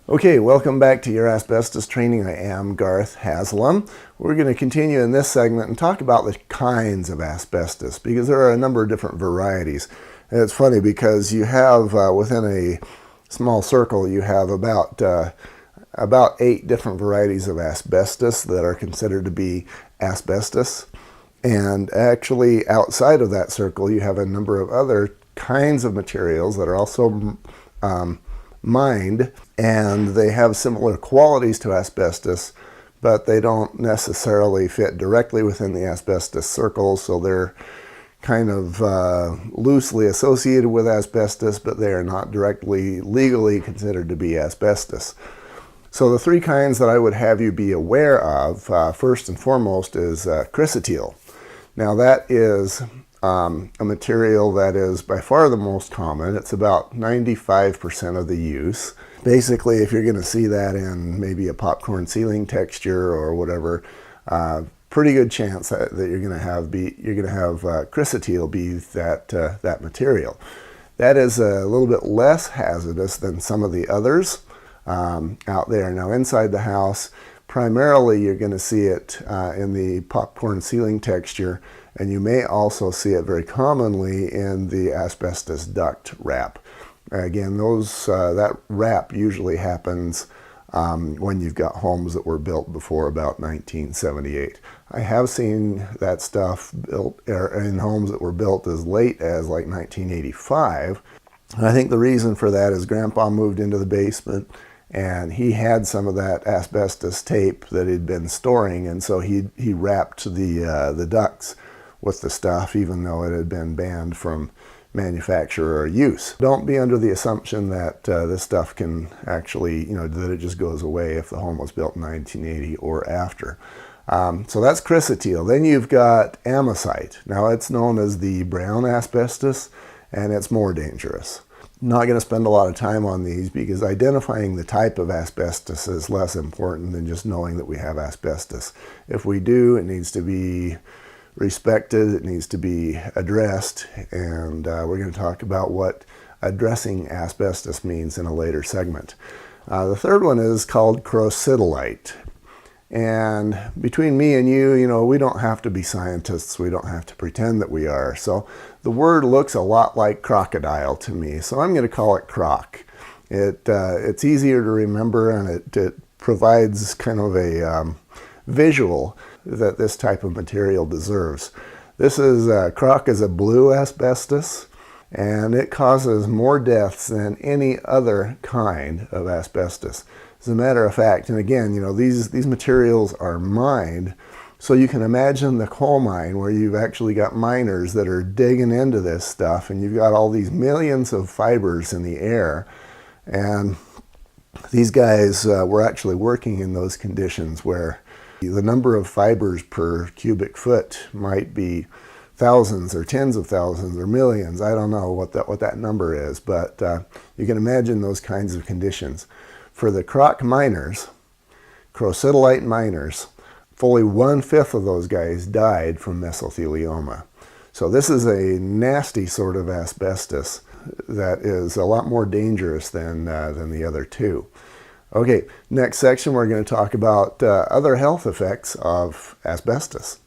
Okay, welcome back to your asbestos training. I am Garth Haslam. We're going to continue in this segment and talk about the kinds of asbestos because there are a number of different varieties. And it's funny because you have within a small circle you have about 8 different varieties of asbestos that are considered to be asbestos. And actually outside of that circle you have a number of other kinds of materials that are also mined, and they have similar qualities to asbestos, but they don't necessarily fit directly within the asbestos circle, so they're kind of loosely associated with asbestos, but they are not directly legally considered to be asbestos. So the 3 kinds that I would have you be aware of, first and foremost, is crocit. Now that is a material that is by far the most common. It's about 95% of the use. Basically, if you're going to see that in maybe a popcorn ceiling texture or whatever, pretty good chance that you're going to have crocit be that material. That is a little bit less hazardous than some of the others out there. Now inside the house, primarily you're going to see it in the popcorn ceiling texture, and you may also see it very commonly in the asbestos duct wrap. Again, that wrap usually happens when you've got homes that were built before about 1978. I have seen that stuff built in homes that were built as late as like 1985. And I think the reason for that is Grandpa moved into the basement and he had some of that asbestos tape that he'd been storing, and so he wrapped the ducts with the stuff, even though it had been banned from manufacture or use. Don't be under the assumption that this stuff can actually, that it just goes away if the home was built in 1980 or after. So that's crocit. Then you've got amosite. Now it's known as the brown asbestos, and it's more dangerous. Not going to spend a lot of time on these because identifying the type of asbestos is less important than just knowing that we have asbestos. If we do, it needs to be respected, it needs to be addressed, and we're going to talk about what addressing asbestos means in a later segment. The third one is called crocit. And between me and you, we don't have to be scientists, we don't have to pretend that we are. So the word looks a lot like crocodile to me, so I'm going to call it croc. It's easier to remember, and it provides kind of a visual that this type of material deserves. This is croc is a blue asbestos, and it causes more deaths than any other kind of asbestos. As a matter of fact, and again, these materials are mined, so you can imagine the coal mine where you've actually got miners that are digging into this stuff, and you've got all these millions of fibers in the air, and these guys were actually working in those conditions where the number of fibers per cubic foot might be thousands or tens of thousands or millions. I don't know what that number is, but you can imagine those kinds of conditions. For the crocit miners, fully 1/5 of those guys died from mesothelioma. So this is a nasty sort of asbestos that is a lot more dangerous than the other 2. Okay, next section we're going to talk about other health effects of asbestos.